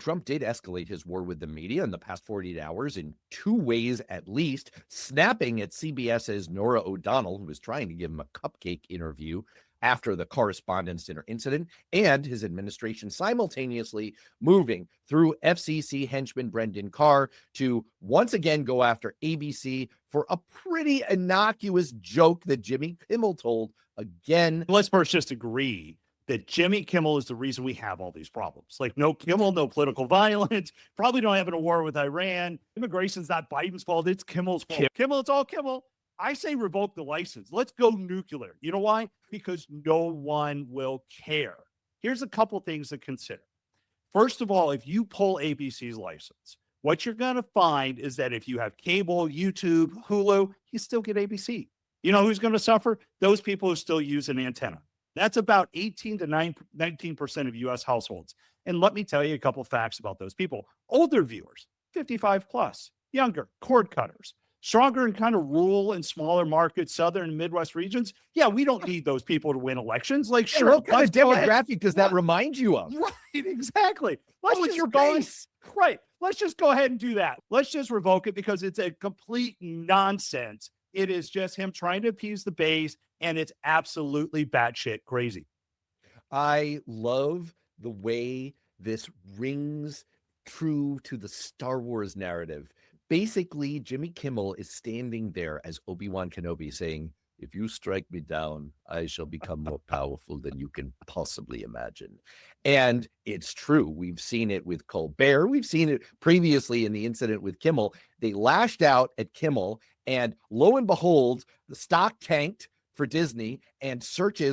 Trump did escalate his war with the media in the past 48 hours in two ways at least, snapping at CBS's Norah O'Donnell, who was trying to give him a cupcake interview after the Correspondents' Dinner incident, and his administration simultaneously moving through FCC henchman Brendan Carr to once again go after ABC for a pretty innocuous joke that Jimmy Kimmel told again. Let's first just agree that Jimmy Kimmel is the reason we have all these problems. Like, no Kimmel, no political violence, probably don't have a war with Iran. Immigration's not Biden's fault. It's Kimmel's fault. Kimmel, it's all Kimmel. I say revoke the license. Let's go nuclear. You know why? Because no one will care. Here's a couple things to consider. First of all, if you pull ABC's license, what you're going to find is that if you have cable, YouTube, Hulu, you still get ABC. You know who's going to suffer? Those people who still use an antenna. That's about 18 to 19% of U.S. households. And let me tell you a couple facts about those people. Older viewers, 55 plus, younger, cord cutters, stronger in kind of rural and smaller markets, southern and Midwest regions. Yeah, we don't need those people to win elections. Like, sure. What kind of demographic does that remind you of? Right, exactly. Let's just your base. Right. Let's just go ahead and do that. Let's just revoke it because it's a complete nonsense. It is just him trying to appease the base, and it's absolutely batshit crazy. I love the way this rings true to the Star Wars narrative. Basically, Jimmy Kimmel is standing there as Obi-Wan Kenobi saying, if you strike me down, I shall become more powerful than you can possibly imagine. And it's true. We've seen it with Colbert. We've seen it previously in the incident with Kimmel. They lashed out at Kimmel, and lo and behold, the stock tanked for Disney, and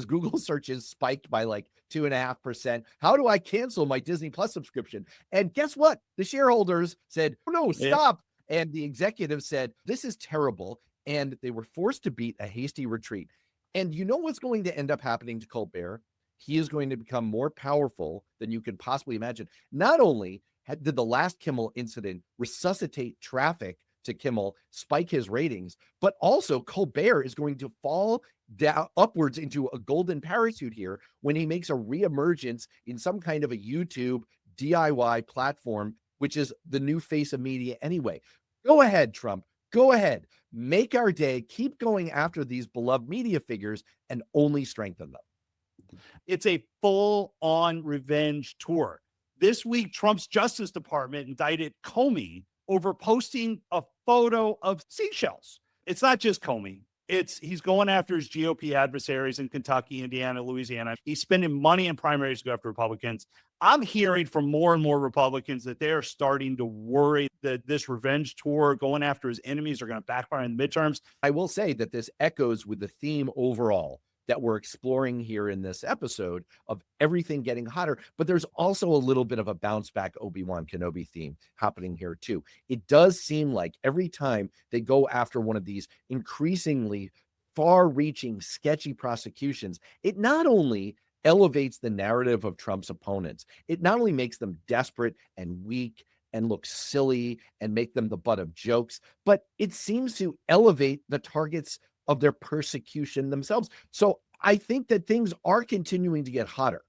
Google searches spiked by like 2.5%. How do I cancel my Disney Plus subscription? And guess what? The shareholders said, oh, no, stop. Yeah. And the executive said, this is terrible. And they were forced to beat a hasty retreat. And you know what's going to end up happening to Colbert? He is going to become more powerful than you can possibly imagine. Not only did the last Kimmel incident resuscitate traffic to Kimmel, spike his ratings, but also Colbert is going to fall down upwards into a golden parachute here when he makes a reemergence in some kind of a YouTube DIY platform, which is the new face of media anyway. Go ahead, Trump. Go ahead. Make our day. Keep going after these beloved media figures and only strengthen them. It's a full-on revenge tour. This week, Trump's Justice Department indicted Comey over posting a photo of seashells. It's not just Comey. He's going after his GOP adversaries in Kentucky, Indiana, Louisiana. He's spending money in primaries to go after Republicans. I'm hearing from more and more Republicans that they're starting to worry that this revenge tour going after his enemies are going to backfire in the midterms. I will say that this echoes with the theme overall that we're exploring here in this episode of everything getting hotter, but there's also a little bit of a bounce back Obi-Wan Kenobi theme happening here too. It does seem like every time they go after one of these increasingly far-reaching, sketchy prosecutions, it not only elevates the narrative of Trump's opponents, it not only makes them desperate and weak and look silly and make them the butt of jokes, but it seems to elevate the targets of their persecution themselves. So I think that things are continuing to get hotter,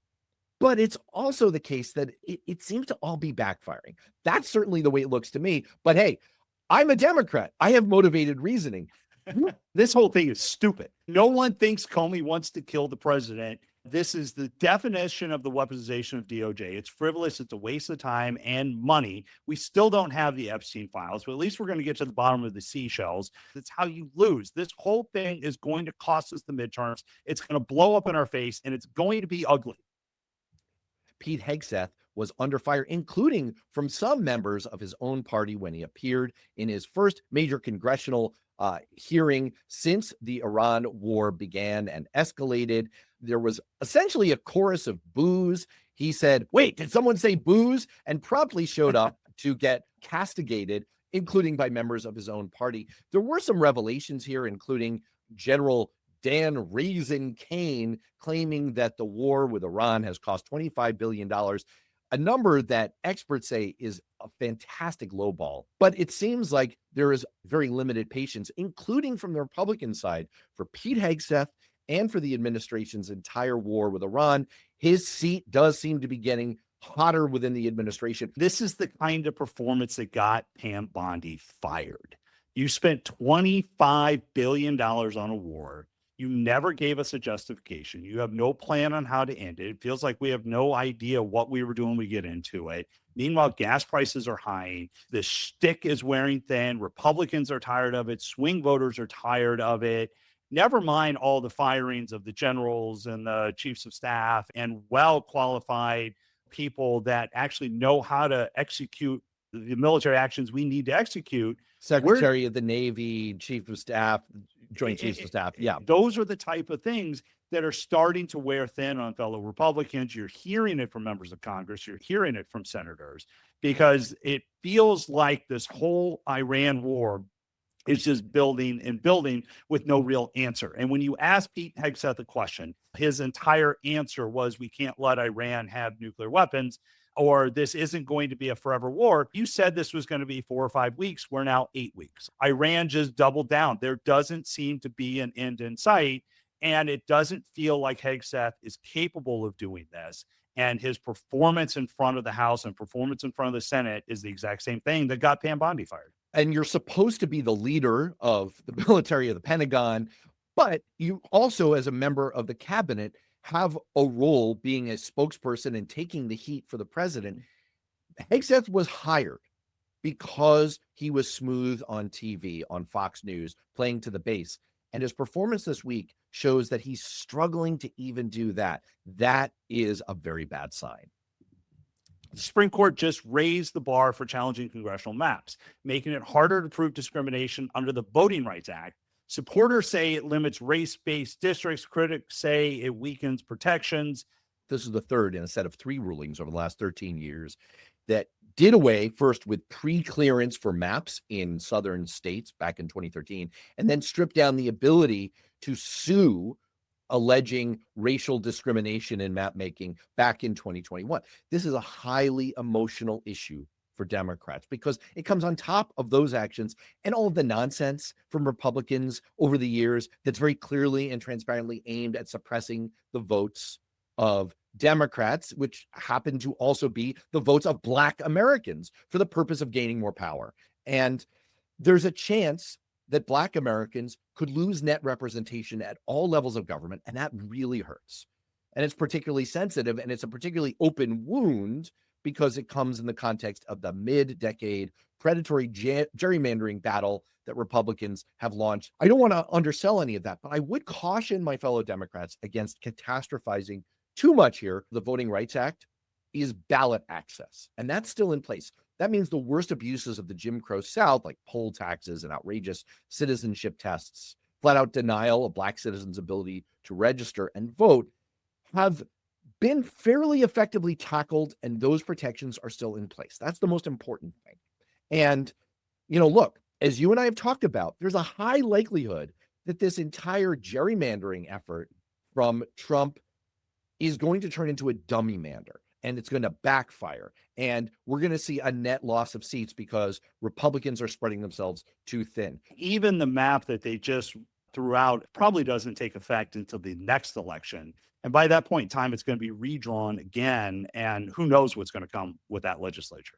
but it's also the case that it seems to all be backfiring. That's certainly the way it looks to me. But hey, I'm a Democrat. I have motivated reasoning. This whole thing is stupid. No one thinks Comey wants to kill the president. This is the definition of the weaponization of DOJ. It's frivolous. It's a waste of time and money. We still don't have the Epstein files, but at least we're going to get to the bottom of the seashells. That's how you lose. This whole thing is going to cost us the midterms. It's going to blow up in our face, and it's going to be ugly. Pete Hegseth was under fire, including from some members of his own party when he appeared in his first major congressional hearing since the Iran war began and escalated. There was essentially a chorus of boos. He said, wait, did someone say booze? And promptly showed up to get castigated, including by members of his own party. There were some revelations here, including General Dan Raising Cain claiming that the war with Iran has cost $25 billion, a number that experts say is a fantastic lowball. But it seems like there is very limited patience, including from the Republican side, for Pete Hegseth and for the administration's entire war with Iran. His seat does seem to be getting hotter within the administration. This is the kind of performance that got Pam Bondi fired. You spent $25 billion on a war. You never gave us a justification. You have no plan on how to end it. It feels like we have no idea what we were doing when we get into it. Meanwhile, gas prices are high. The shtick is wearing thin. Republicans are tired of it. Swing voters are tired of it. Never mind all the firings of the generals and the chiefs of staff and well-qualified people that actually know how to execute the military actions we need to execute. Secretary of the Navy, Chief of Staff, Joint Chiefs of Staff. Yeah. Those are the type of things that are starting to wear thin on fellow Republicans. You're hearing it from members of Congress. You're hearing it from senators, because it feels like this whole Iran war is just building and building with no real answer. And when you ask Pete Hegseth the question, his entire answer was, we can't let Iran have nuclear weapons, or this isn't going to be a forever war. You said this was going to be 4 or 5 weeks. We're now 8 weeks. Iran just doubled down. There doesn't seem to be an end in sight. And it doesn't feel like Hegseth is capable of doing this. And his performance in front of the House and performance in front of the Senate is the exact same thing that got Pam Bondi fired. And you're supposed to be the leader of the military of the Pentagon, but you also, as a member of the cabinet, have a role being a spokesperson and taking the heat for the president. Hegseth was hired because he was smooth on TV, on Fox News, playing to the base. And his performance this week shows that he's struggling to even do that. That is a very bad sign. The Supreme Court just raised the bar for challenging congressional maps, making it harder to prove discrimination under the Voting Rights Act. Supporters say it limits race-based districts. Critics say it weakens protections. This is the third in a set of 3 rulings over the last 13 years that did away first with pre-clearance for maps in southern states back in 2013, and then stripped down the ability to sue alleging racial discrimination in map making back in 2021. This is a highly emotional issue for Democrats because it comes on top of those actions and all of the nonsense from Republicans over the years that's very clearly and transparently aimed at suppressing the votes of Democrats, which happen to also be the votes of Black Americans for the purpose of gaining more power. And there's a chance that Black Americans could lose net representation at all levels of government, and that really hurts. And it's particularly sensitive, and it's a particularly open wound because it comes in the context of the mid-decade predatory gerrymandering battle that Republicans have launched. I don't want to undersell any of that, but I would caution my fellow Democrats against catastrophizing too much here. The Voting Rights Act is ballot access, and that's still in place. That means the worst abuses of the Jim Crow South, like poll taxes and outrageous citizenship tests, flat out denial of Black citizens' ability to register and vote, have been fairly effectively tackled, and those protections are still in place. That's the most important thing. And, look, as you and I have talked about, there's a high likelihood that this entire gerrymandering effort from Trump is going to turn into a dummy mander, and it's going to backfire. And we're going to see a net loss of seats because Republicans are spreading themselves too thin. Even the map that they just threw out probably doesn't take effect until the next election. And by that point in time, it's going to be redrawn again. And who knows what's going to come with that legislature.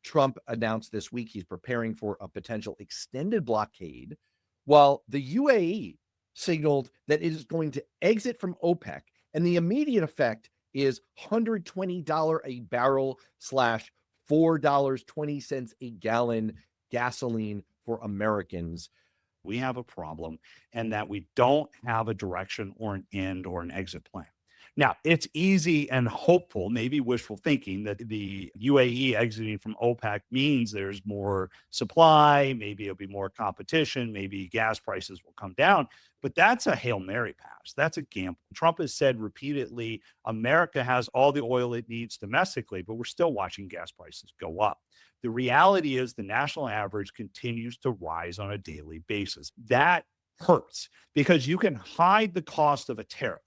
Trump announced this week he's preparing for a potential extended blockade, while the UAE signaled that it is going to exit from OPEC. And the immediate effect is $120 a barrel / $4.20 a gallon gasoline for Americans. We have a problem, and that we don't have a direction or an end or an exit plan. Now, it's easy and hopeful, maybe wishful thinking, that the UAE exiting from OPEC means there's more supply, maybe it'll be more competition, maybe gas prices will come down. But that's a Hail Mary pass. That's a gamble. Trump has said repeatedly, America has all the oil it needs domestically, but we're still watching gas prices go up. The reality is the national average continues to rise on a daily basis. That hurts because you can hide the cost of a tariff.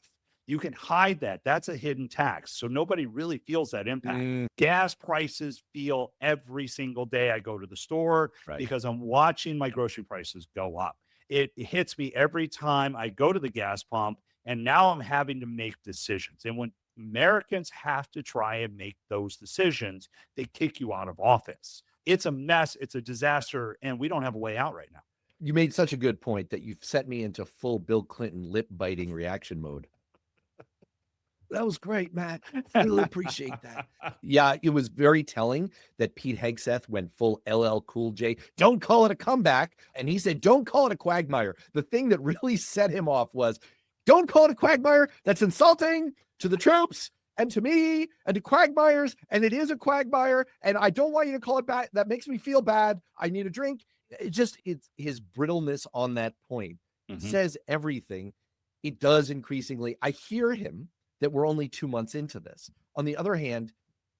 You can hide that. That's a hidden tax. So nobody really feels that impact. Gas prices feel every single day I go to the store because I'm watching my grocery prices go up. It hits me every time I go to the gas pump, and now I'm having to make decisions. And when Americans have to try and make those decisions. They kick you out of office. It's a mess. It's a disaster. And we don't have a way out right now. You made such a good point that you've set me into full Bill Clinton lip biting reaction mode. That was great, Matt. Really appreciate that. Yeah, it was very telling that Pete Hegseth went full LL Cool J. Don't call it a comeback. And he said, don't call it a quagmire. The thing that really set him off was, don't call it a quagmire. That's insulting to the troops and to me and to quagmires. And it is a quagmire. And I don't want you to call it bad. That makes me feel bad. I need a drink. It's his brittleness on that point says everything. It does increasingly. I hear him that we're only 2 months into this. On the other hand,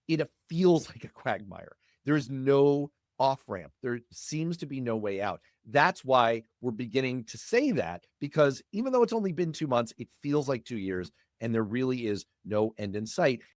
it feels like a quagmire. There is no off-ramp. There seems to be no way out. That's why we're beginning to say that, because even though it's only been 2 months, it feels like 2 years, and there really is no end in sight.